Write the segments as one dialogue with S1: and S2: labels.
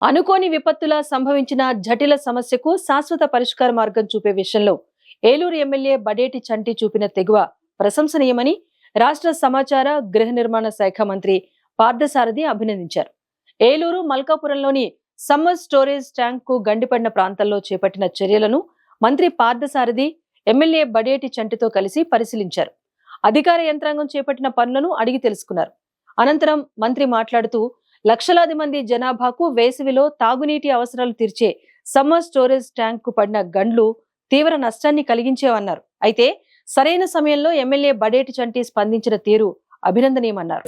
S1: అనుకోని విపత్తులా సంభవించిన జటిల సమస్యకు శాశ్వత పరిష్కార మార్గం చూపే విషయంలో ఏలూరు ఎమ్మెల్యే బడేటి చంటి చూపిన తెగువ ప్రశంసనీయమని రాష్ట్ర సమాచార గృహ నిర్మాణ శాఖ మంత్రి పార్థసారథి అభినందించారు. ఏలూరు మల్కాపురంలోని సమ్మర్ స్టోరేజ్ ట్యాంక్ కు గండిపడిన ప్రాంతాల్లో చేపట్టిన చర్యలను మంత్రి పార్థసారథి ఎమ్మెల్యే బడేటి చంటితో కలిసి పరిశీలించారు. అధికార యంత్రాంగం చేపట్టిన పనులను అడిగి తెలుసుకున్నారు. అనంతరం మంత్రి మాట్లాడుతూ లక్షలాది మంది జనాభాకు వేసవిలో తాగునీటి అవసరాలు తీర్చే సమ్మర్ స్టోరేజ్ ట్యాంక్ కు పడిన గండ్లు తీవ్ర నష్టాన్ని కలిగించేవన్నారు. అయితే సరైన సమయంలో ఎమ్మెల్యే బడేటి చంటి స్పందించిన తీరు అభినందనీయమన్నారు.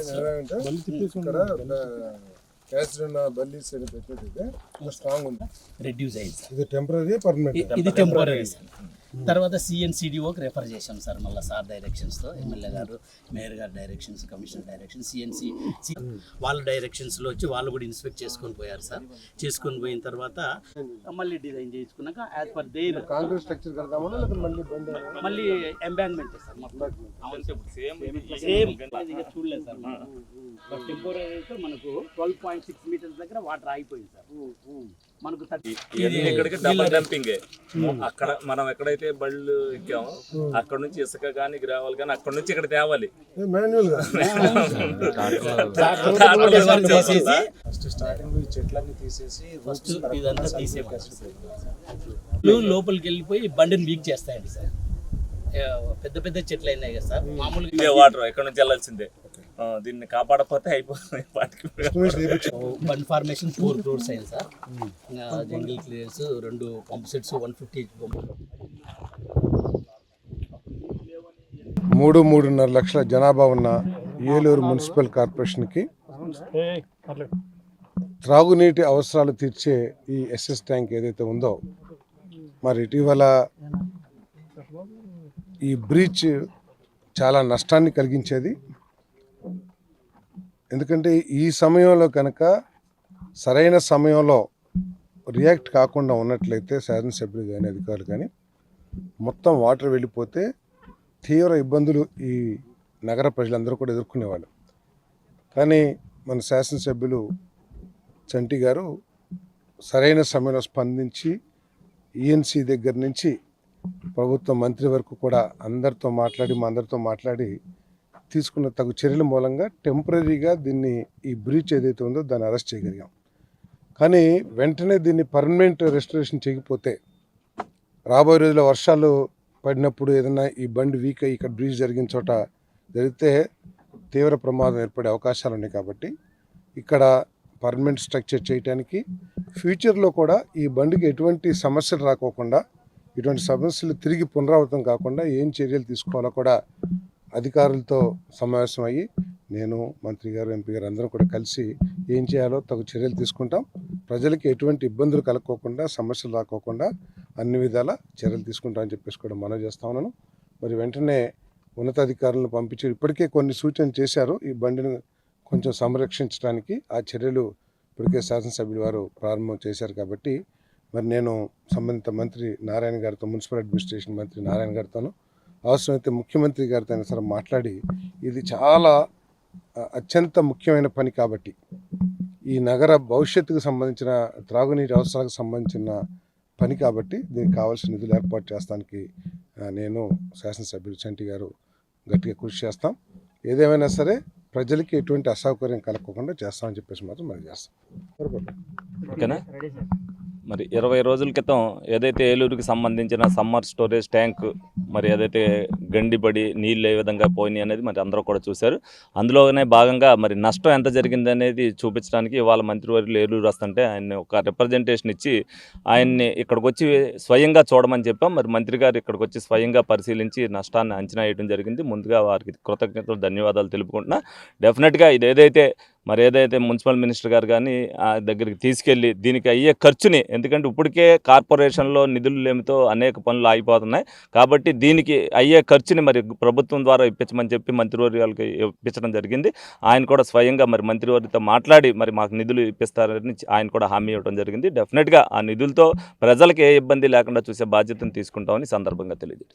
S2: తర్వాత సిఎన్సిడిఓకి రెఫర్ చేశాం సార్. మళ్ళీ సార్ డైరెక్షన్స్తో ఎమ్మెల్యే గారు, మేయర్ గారు డైరెక్షన్స్, కమిషనర్ డైరెక్షన్స్, సిఎన్సి వాళ్ళ డైరెక్షన్స్లో వచ్చి వాళ్ళు కూడా ఇన్స్పెక్ట్ చేసుకొని పోయారు సార్. చేసుకొని పోయిన తర్వాత మళ్ళీ డిజైన్ చేసుకున్నాక as per their
S3: concrete structure
S2: మళ్ళీ ఎంబాంక్మెంట్ సార్. సేమ్ చూడలేదు సార్. బట్ టెంపోరీ అయితే మనకు 12.6 మీటర్స్ దగ్గర వాటర్ ఆగిపోయింది సార్. మనకు
S4: ఇక్కడికి డబుల్ డంపింగ్. అక్కడ మనం ఎక్కడైతే బళ్ళు ఎక్కామో అక్కడ నుంచి ఇసుక కానీ గ్రావెల్ కానీ అక్కడ నుంచి ఇక్కడ తేవాలి.
S2: లోపలికి వెళ్ళిపోయి బండిని వీక్ చేస్తాయండి సార్. పెద్ద పెద్ద చెట్లు అయినాయి కదా సార్. మామూలుగా
S4: వాటర్ ఎక్కడ నుంచి వెళ్ళాల్సిందే. దీన్ని కాపాడకపోతే అయిపోతుంది.
S2: బండ్ ఫార్మేషన్ 4 crores అయింది sir. Jungle clears 2 pump sets 150
S3: 3.5 లక్షల జనాభా ఉన్న ఏలూరు మున్సిపల్ కార్పొరేషన్కి త్రాగునీటి అవసరాలు తీర్చే ఈ ఎస్ఎస్ ట్యాంక్ ఏదైతే ఉందో, మరి ఇటీవల ఈ బ్రీచ్ చాలా నష్టాన్ని కలిగించేది. ఎందుకంటే ఈ సమయంలో కనుక సరైన సమయంలో రియాక్ట్ కాకుండా ఉన్నట్లయితే శాసనసభ్యులు కానీ అధికారులు కానీ మొత్తం వాటర్ వెళ్ళిపోతే తీవ్ర ఇబ్బందులు ఈ నగర ప్రజలందరూ కూడా ఎదుర్కొనేవాళ్ళు. కానీ మన శాసనసభ్యులు చంటి గారు సరైన సమయంలో స్పందించి ఈఎన్సీ దగ్గర నుంచి ప్రభుత్వ మంత్రి వరకు కూడా అందరితో మాట్లాడి తీసుకున్న తగు చర్యల మూలంగా టెంపరీగా దీన్ని ఈ బ్రీచ్ ఏదైతే ఉందో దాన్ని అరెస్ట్ చేయగలిగాం. కానీ వెంటనే దీన్ని పర్మనెంట్ రెస్టరేషన్ చేయకపోతే రాబోయే రోజుల్లో వర్షాలు పడినప్పుడు ఏదైనా ఈ బండి వీక్ అయ్యి ఇక్కడ బ్రీచ్ జరిగిన చోట జరిగితే తీవ్ర ప్రమాదం ఏర్పడే అవకాశాలు ఉన్నాయి. కాబట్టి ఇక్కడ పర్మనెంట్ స్ట్రక్చర్ చేయడానికి ఫ్యూచర్లో కూడా ఈ బండికి ఎటువంటి సమస్యలు రాకోకుండా, ఇటువంటి సమస్యలు తిరిగి పునరావృతం కాకుండా ఏం చర్యలు తీసుకోవాలో కూడా అధికారులతో సమావేశం అయ్యి నేను, మంత్రి గారు, ఎంపీ గారు అందరం కూడా కలిసి ఏం చేయాలో తగు చర్యలు తీసుకుంటాం. ప్రజలకి ఎటువంటి ఇబ్బందులు కలగకోకుండా, సమస్యలు రాకోకుండా అన్ని విధాల చర్యలు తీసుకుంటామని చెప్పేసి కూడా మనవి చేస్తా ఉన్నాను. మరి వెంటనే ఉన్నతాధికారులను పంపించి ఇప్పటికే కొన్ని సూచనలు చేశారు ఈ బండిని కొంచెం సంరక్షించడానికి. ఆ చర్యలు ఇప్పటికే శాసనసభ్యులు వారు ప్రారంభం చేశారు. కాబట్టి మరి నేను సంబంధిత మంత్రి నారాయణ గారితో, మున్సిపల్ అడ్మినిస్ట్రేషన్ మంత్రి నారాయణ గారితోనూ, అవసరమైతే ముఖ్యమంత్రి గారితో అయినా సరే మాట్లాడి, ఇది చాలా అత్యంత ముఖ్యమైన పని కాబట్టి ఈ నగర భవిష్యత్తుకు సంబంధించిన త్రాగునీటి అవసరాలకు సంబంధించిన పని కాబట్టి దీనికి కావాల్సిన నిధులు ఏర్పాటు చేస్తానికి నేను, శాసనసభ్యులు చంటి గారు గట్టిగా కృషి చేస్తాం. ఏదేమైనా సరే ప్రజలకి ఎటువంటి అసౌకర్యం కలగకుండా చేస్తామని చెప్పేసి మాత్రం మనం చేస్తాం.
S4: ఓకేనా? మరి 20 రోజుల క్రితం ఏదైతే ఏలూరుకి సంబంధించిన సమ్మర్ స్టోరేజ్ ట్యాంక్ మరి ఏదైతే గండిపడి నీళ్ళు ఏ విధంగా పోయినాయి అనేది మరి అందరూ కూడా చూశారు. అందులోనే భాగంగా మరి నష్టం ఎంత జరిగింది అనేది చూపించడానికి ఇవాళ మంత్రివర్యులు ఏలూరు వస్తుంటే ఆయన్ని ఒక రిప్రజెంటేషన్ ఇచ్చి ఆయన్ని ఇక్కడికి వచ్చి స్వయంగా చూడమని చెప్పాం. మరి మంత్రి గారు ఇక్కడికి వచ్చి స్వయంగా పరిశీలించి నష్టాన్ని అంచనా వేయడం జరిగింది. ముందుగా వారికి కృతజ్ఞతలు, ధన్యవాదాలు తెలుపుకుంటున్నా. డెఫినెట్గా ఇది ఏదైతే మున్సిపల్ మినిస్టర్ గారు కానీ ఆ దగ్గరికి తీసుకెళ్ళి దీనికి అయ్యే ఖర్చుని, ఎందుకంటే ఇప్పటికే కార్పొరేషన్లో నిధులు లేమితో అనేక పనులు ఆగిపోతున్నాయి కాబట్టి దీనికి అయ్యే ఖర్చుని మరి ప్రభుత్వం ద్వారా ఇప్పించమని చెప్పి మంత్రివర్యాలకు ఇప్పించడం జరిగింది. ఆయన కూడా స్వయంగా మరి మంత్రివర్యతో మాట్లాడి మరి మాకు నిధులు ఇప్పిస్తారని ఆయన కూడా హామీ ఇవ్వడం జరిగింది. డెఫినెట్గా ఆ నిధులతో ప్రజలకు ఏ ఇబ్బంది లేకుండా చూసే బాధ్యతను తీసుకుంటామని సందర్భంగా తెలియజేయండి.